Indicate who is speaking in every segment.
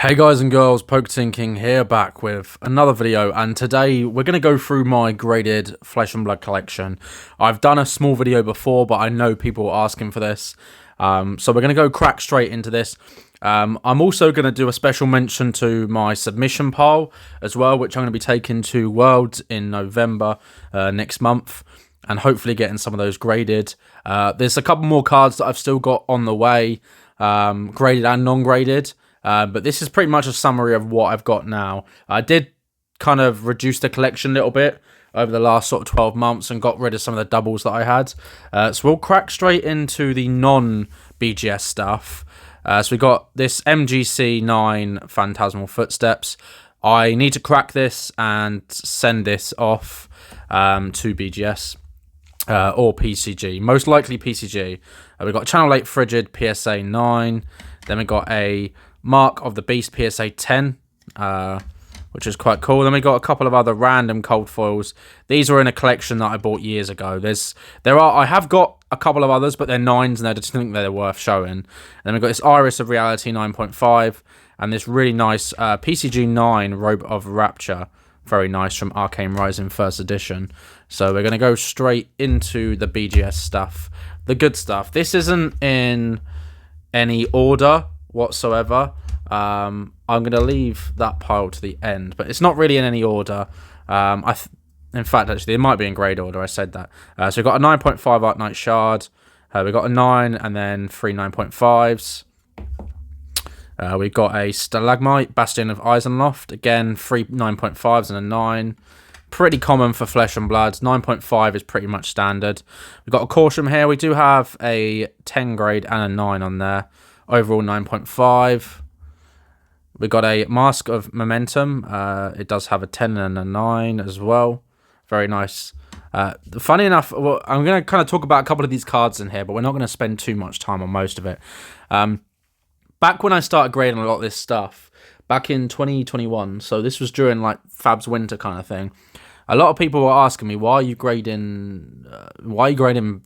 Speaker 1: Hey guys and girls, King here, back with another video, and today we're going to go through my graded Flesh and Blood collection. I've done a small video before, but I know people are asking for this, so we're going to go crack straight into this. I'm also going to do a special mention to my submission pile as well, which I'm going to be taking to Worlds in November next month, and hopefully getting some of those graded. There's a couple more cards that I've still got on the way, graded and non-graded. But this is pretty much a summary of what I've got now. I did kind of reduce the collection a little bit over the last sort of 12 months and got rid of some of the doubles that I had. So we'll crack straight into the non-BGS stuff. So we got this MGC 9 Phantasmal Footsteps. I need to crack this and send this off to BGS or PCG. Most likely PCG. We've got Channel 8 Frigid PSA 9. Then we got a Mark of the Beast PSA 10, which is quite cool. Then we got a couple of other random cold foils. These were in a collection that I bought years ago. I have got a couple of others, but they're 9s and I just think they're worth showing. And then we got this Iris of Reality 9.5 and this really nice PCG 9 Robe of Rapture. Very nice, from Arcane Rising First Edition. So we're going to go straight into the BGS stuff, the good stuff. This isn't in any order whatsoever. I'm going to leave that pile to the end, but it's not really in any order. In fact, actually, it might be in grade order. I said that. So we've got a 9.5 Art Knight Shard. We've got a 9 and then 3 9.5s. We've got a Stalagmite, Bastion of Eisenloft. Again, 3 9.5s and a 9. Pretty common for Flesh and Blood. 9.5 is pretty much standard. We've got a Caution here. We do have a 10 grade and a 9 on there. Overall 9.5. We got a Mask of Momentum. It does have a 10 and a 9 as well. Very nice. Funny enough, well, I'm going to kind of talk about a couple of these cards in here, but we're not going to spend too much time on most of it. Back when I started grading a lot of this stuff, back in 2021, so this was during like Fab's Winter kind of thing, a lot of people were asking me, why are you grading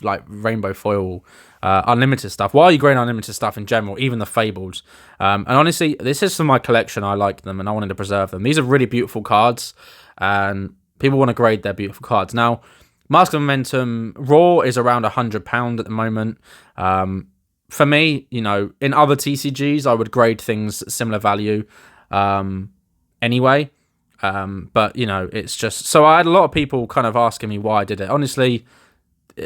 Speaker 1: like rainbow foil unlimited stuff? Why are you grading unlimited stuff in general, even the fabled? And honestly, this is for my collection. I like them and I wanted to preserve them. These are really beautiful cards and people want to grade their beautiful cards. Now, Mask of Momentum Raw is around £100 at the moment. For me, you know, in other TCGs, I would grade things similar value anyway. But, you know, it's just... So I had a lot of people kind of asking me why I did it. Honestly,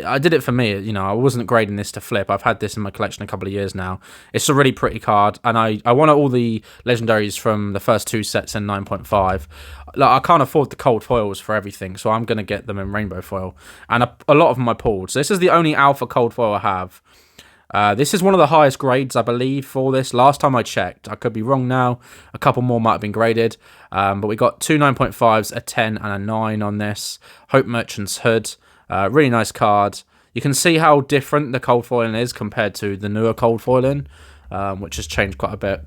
Speaker 1: I did it for me. You know, I wasn't grading this to flip. I've had this in my collection a couple of years now. It's a really pretty card, and I wanted all the legendaries from the first 2 sets in 9.5. Like, I can't afford the cold foils for everything, so I'm going to get them in rainbow foil. And a lot of them I pulled. So this is the only alpha cold foil I have. This is one of the highest grades, I believe, for this. Last time I checked, I could be wrong now. A couple more might have been graded. But we got 2 9.5s, a 10 and a 9 on this. Hope Merchant's Hood. Really nice card. You can see how different the cold foiling is compared to the newer cold foiling, which has changed quite a bit.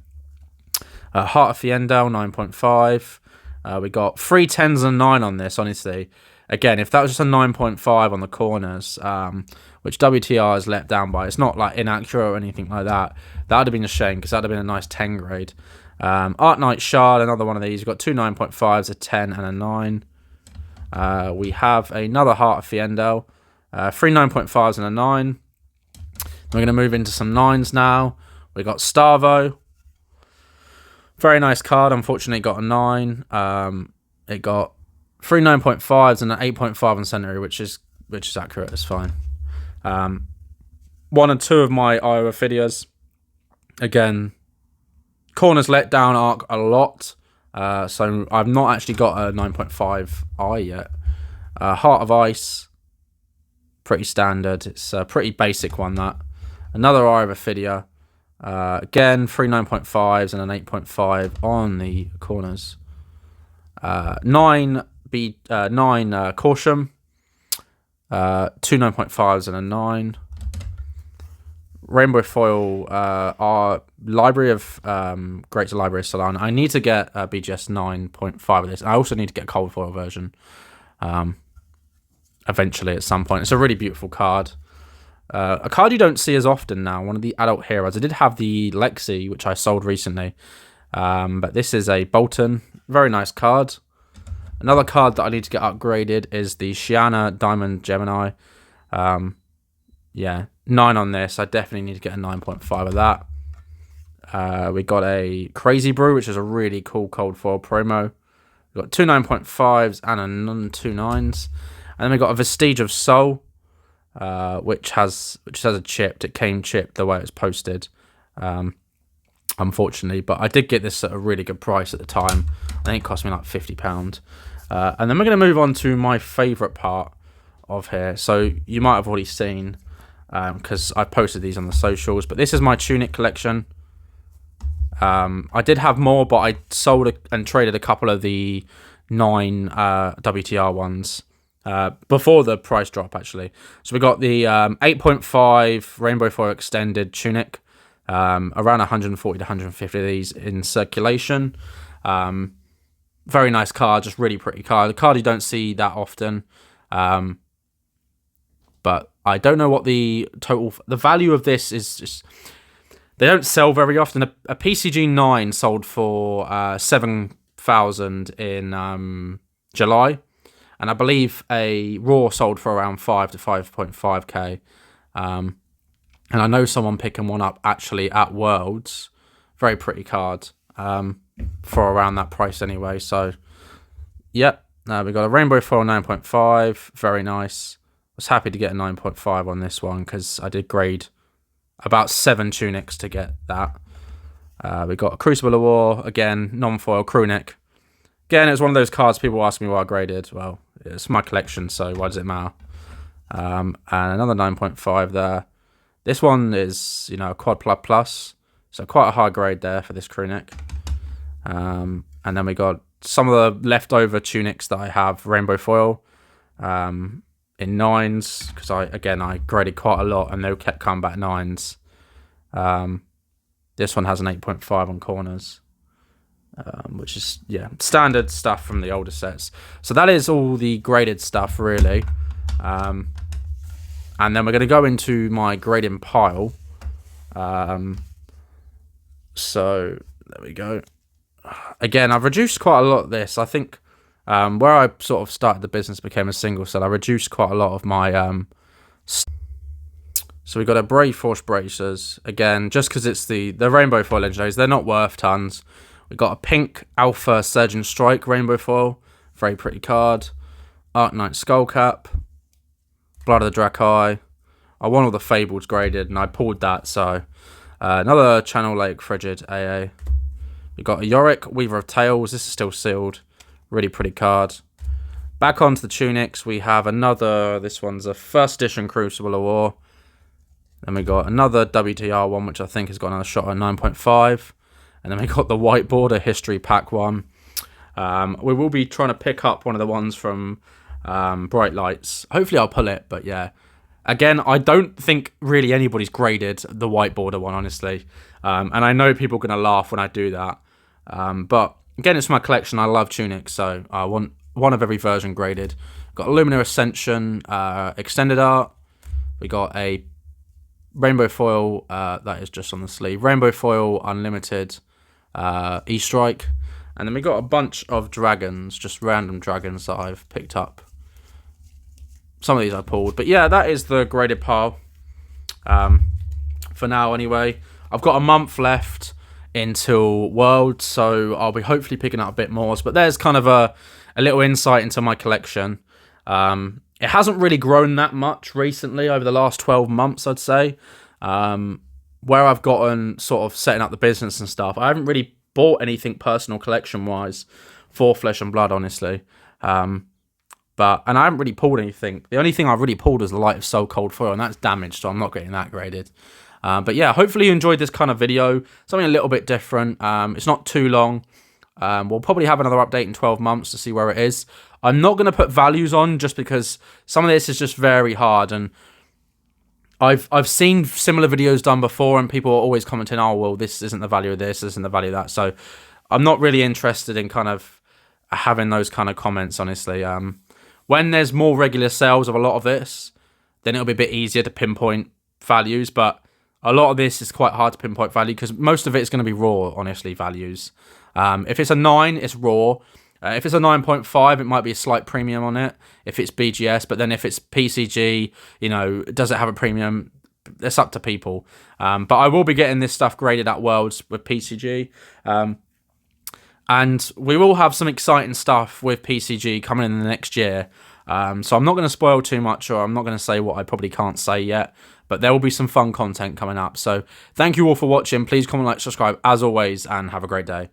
Speaker 1: Heart of Fiendel, 9.5. We got 3 10s and 9 on this, honestly. Again, if that was just a 9.5 on the corners, which WTR is let down by, it's not like inaccurate or anything like that. That would have been a shame because that would have been a nice 10 grade. Art Knight Shard, another one of these. We've got 2 9.5s, a 10 and a 9. We have another Heart of Fiendel, 3 9.5s and a 9. We're going to move into some 9s now. We got Starvo. Very nice card. Unfortunately, it got a 9. It got 3 9.5s and an 8.5 on Century, which is accurate. It's fine. 1 and 2 of my Iowa figures. Again, corners let down arc a lot. So I've not actually got a 9.5 eye yet. Heart of Ice, pretty standard. It's a pretty basic one, that. Another Eye of Ophidia. Again, 3 9.5s and an 8.5 on the corners. 9 Caution. 2 9.5s and a 9. Rainbow foil, our library of Great Library of Solana. I need to get a BGS 9.5 of this. I also need to get a cold foil version eventually at some point. It's a really beautiful card. A card you don't see as often now, one of the adult heroes. I did have the Lexi, which I sold recently. But this is a Bolton. Very nice card. Another card that I need to get upgraded is the Shiana Diamond Gemini. Yeah, 9 on this. I definitely need to get a 9.5 of that. We got a Crazy Brew, which is a really cool cold foil promo. We've got 2 9.5s and a 2 9s. And then we got a Vestige of Soul, which has a chipped. It came chipped the way it was posted, unfortunately. But I did get this at a really good price at the time. I think it cost me like £50. And then we're going to move on to my favourite part of here. So you might have already seen, because I posted these on the socials, but this is my Tunic collection. I did have more, but I sold and traded a couple of the 9 WTR ones before the price drop, actually. So we got the 8.5 Rainbow Foil Extended Tunic, around 140 to 150 of these in circulation. Very nice card, just really pretty card. The card you don't see that often. But I don't know what the value of this is. Just, they don't sell very often. A PCG 9 sold for 7,000 in July, and I believe a Raw sold for around 5 to 5.5k. And I know someone picking one up actually at Worlds. Very pretty card for around that price anyway. So, yep. We got a Rainbow Foil 9.5. Very nice. Was happy to get a 9.5 on this one because I did grade about 7 tunics to get that. We got a Crucible of War, again, non-foil crew neck. Again, it was one of those cards people ask me why I graded. Well, it's my collection, so why does it matter? And another 9.5 there. This one is, a quad plus, so quite a high grade there for this crew neck. And then we got some of the leftover tunics that I have, rainbow foil. In 9s, because I graded quite a lot and they kept coming back 9s. This one has an 8.5 on corners, which is standard stuff from the older sets. So that is all the graded stuff really. And then we're going to go into my grading pile. So there we go. Again, I've reduced quite a lot of this. I think where I sort of started the business, became a single set, I reduced quite a lot of my... So we got a Brave Force Bracers. Again, just because it's the Rainbow Foil Legendaries, they're not worth tons. We got a pink Alpha Surgeon Strike Rainbow Foil. Very pretty card. Arc Knight Skullcap. Blood of the Drakai. I want all the Fables graded, and I pulled that, so... another Channel Lake Frigid AA. We got a Yorick Weaver of Tales. This is still sealed. Really pretty card. Back onto the tunics, we have another... This one's a first edition Crucible of War. Then we got another WTR one, which I think has got another shot at 9.5. And then we got the White Border History Pack one. We will be trying to pick up one of the ones from Bright Lights. Hopefully I'll pull it, but yeah. Again, I don't think really anybody's graded the White Border one, honestly. And I know people are going to laugh when I do that. But again, it's my collection. I love tunics, so I want one of every version graded. Got Illumina Ascension Extended Art. We got a Rainbow Foil, that is just on the sleeve. Rainbow Foil Unlimited E-Strike. And then we got a bunch of dragons, just random dragons that I've picked up. Some of these I pulled. But yeah, that is the graded pile. For now, anyway. I've got a month left until World, so I'll be hopefully picking up a bit more. But there's kind of a little insight into my collection. It hasn't really grown that much recently over the last 12 months, I'd say. Where I've gotten sort of setting up the business and stuff, I haven't really bought anything personal collection-wise for Flesh and Blood, honestly. And I haven't really pulled anything. The only thing I've really pulled is the Light of Soul Cold Foil, and that's damaged, so I'm not getting that graded. But yeah, hopefully you enjoyed this kind of video. Something a little bit different. It's not too long. We'll probably have another update in 12 months to see where it is. I'm not going to put values on just because some of this is just very hard, and I've seen similar videos done before, and people are always commenting, oh, well, this isn't the value of this isn't the value of that. So I'm not really interested in kind of having those kind of comments, honestly. When there's more regular sales of a lot of this, then it'll be a bit easier to pinpoint values, but A lot of this is quite hard to pinpoint value because most of it is going to be raw, honestly, values. If it's a 9, it's raw. If it's a 9.5, it might be a slight premium on it if it's BGS. But then if it's PCG, does it have a premium? It's up to people. But I will be getting this stuff graded at Worlds with PCG. And we will have some exciting stuff with PCG coming in the next year. So I'm not going to spoil too much, or I'm not going to say what I probably can't say yet. But there will be some fun content coming up. So thank you all for watching. Please comment, like, subscribe as always, and have a great day.